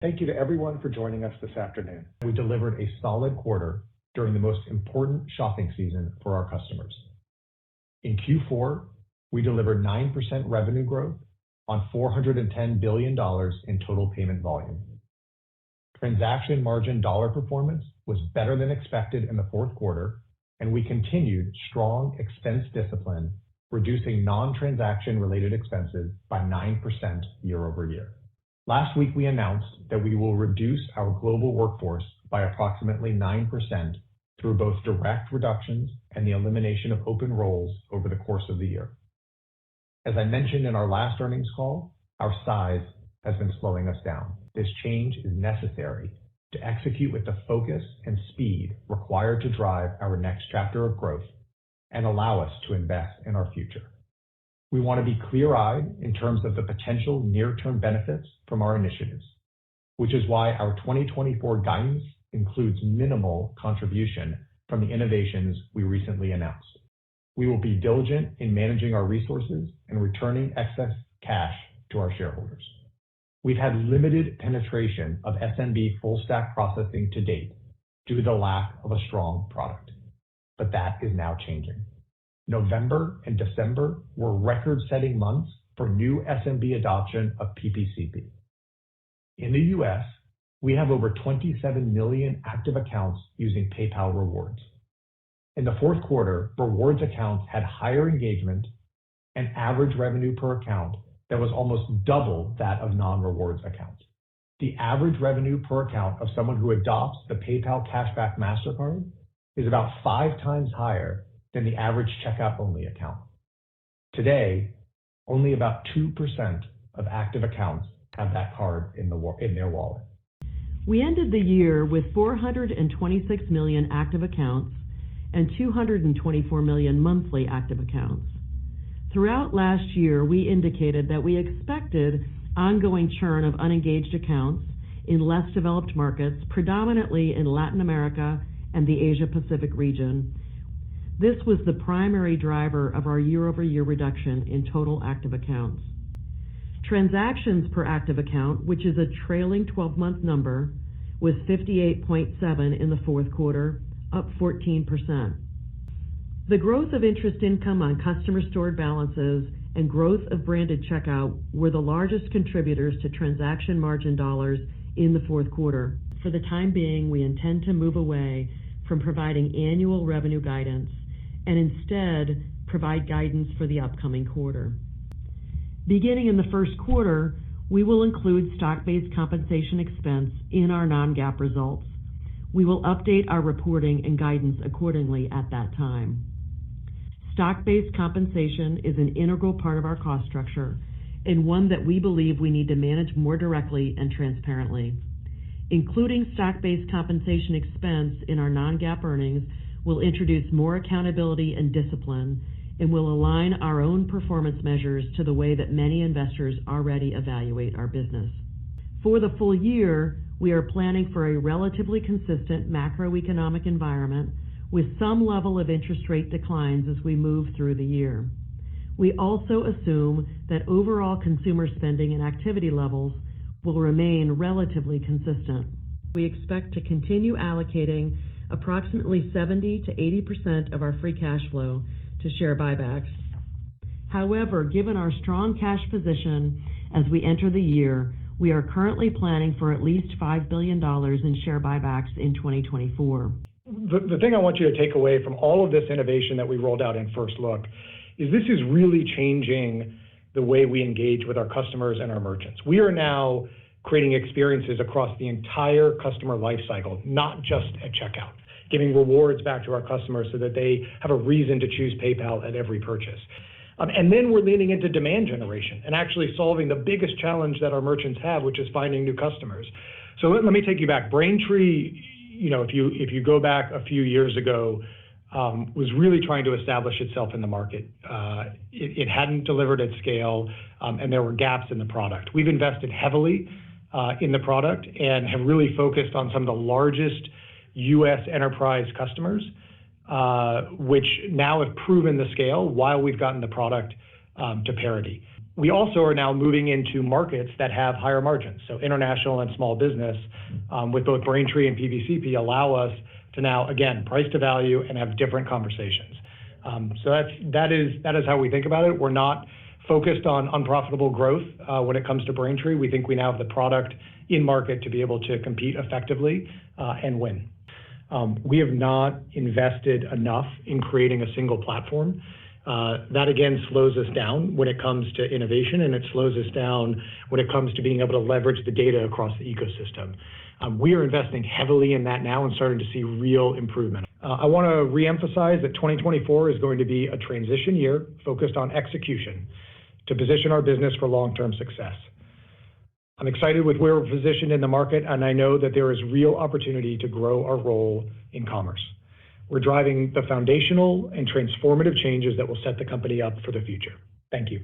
Thank you to everyone for joining us this afternoon. We delivered a solid quarter during the most important shopping season for our customers. In Q4, we delivered 9% revenue growth on $410 billion in total payment volume. Transaction margin dollar performance was better than expected in the fourth quarter, and we continued strong expense discipline, reducing non-transaction related expenses by 9% year over year. Last week, we announced that we will reduce our global workforce by approximately 9% through both direct reductions and the elimination of open roles over the course of the year. As I mentioned in our last earnings call, our size has been slowing us down. This change is necessary to execute with the focus and speed required to drive our next chapter of growth and allow us to invest in our future. We want to be clear-eyed in terms of the potential near-term benefits from our initiatives, which is why our 2024 guidance includes minimal contribution from the innovations we recently announced. We will be diligent in managing our resources and returning excess cash to our shareholders. We've had limited penetration of SMB full stack processing to date due to the lack of a strong product, but that is now changing. November and December were record-setting months for new SMB adoption of PPCP. In the US, we have over 27 million active accounts using PayPal Rewards. In the fourth quarter, rewards accounts had higher engagement and average revenue per account that was almost double that of non-rewards accounts. The average revenue per account of someone who adopts the PayPal Cashback MasterCard is about 5 times higher than the average checkout-only account. Today, only about 2% of active accounts have that card in their wallet. We ended the year with 426 million active accounts and 224 million monthly active accounts. Throughout last year, we indicated that we expected ongoing churn of unengaged accounts in less developed markets, predominantly in Latin America and the Asia-Pacific region. This was the primary driver of our year-over-year reduction in total active accounts. Transactions per active account, which is a trailing 12-month number, was 58.7 in the fourth quarter, up 14%. The growth of interest income on customer stored balances and growth of branded checkout were the largest contributors to transaction margin dollars in the fourth quarter. For the time being, we intend to move away from providing annual revenue guidance and instead provide guidance for the upcoming quarter. Beginning in the first quarter, we will include stock-based compensation expense in our non-GAAP results. We will update our reporting and guidance accordingly at that time. Stock-based compensation is an integral part of our cost structure and one that we believe we need to manage more directly and transparently. Including stock-based compensation expense in our non-GAAP earnings will introduce more accountability and discipline and will align our own performance measures to the way that many investors already evaluate our business. For the full year, we are planning for a relatively consistent macroeconomic environment with some level of interest rate declines as we move through the year. We also assume that overall consumer spending and activity levels will remain relatively consistent. We expect to continue allocating approximately 70 to 80% of our free cash flow to share buybacks. However, given our strong cash position as we enter the year, we are currently planning for at least $5 billion in share buybacks in 2024. The thing I want you to take away from all of this innovation that we rolled out in First Look is this is really changing the way we engage with our customers and our merchants. We are now creating experiences across the entire customer lifecycle, not just at checkout, giving rewards back to our customers so that they have a reason to choose PayPal at every purchase. And then we're leaning into demand generation and actually solving the biggest challenge that our merchants have, which is finding new customers. So let me take you back. Braintree, if you go back a few years ago, was really trying to establish itself in the market. It hadn't delivered at scale, and there were gaps in the product. We've invested heavily in the product and have really focused on some of the largest U.S. enterprise customers, which now have proven the scale while we've gotten the product to parity. We also are now moving into markets that have higher margins. So international and small business with both Braintree and PVCP allow us to now, again, price to value and have different conversations. So that is how we think about it. We're not focused on unprofitable growth when it comes to Braintree. We think we now have the product in market to be able to compete effectively and win. We have not invested enough in creating a single platform. That again slows us down when it comes to innovation, and it slows us down when it comes to being able to leverage the data across the ecosystem. We are investing heavily in that now and starting to see real improvement. I want to reemphasize that 2024 is going to be a transition year focused on execution to position our business for long-term success. I'm excited with where we're positioned in the market, and I know that there is real opportunity to grow our role in commerce. We're driving the foundational and transformative changes that will set the company up for the future. Thank you.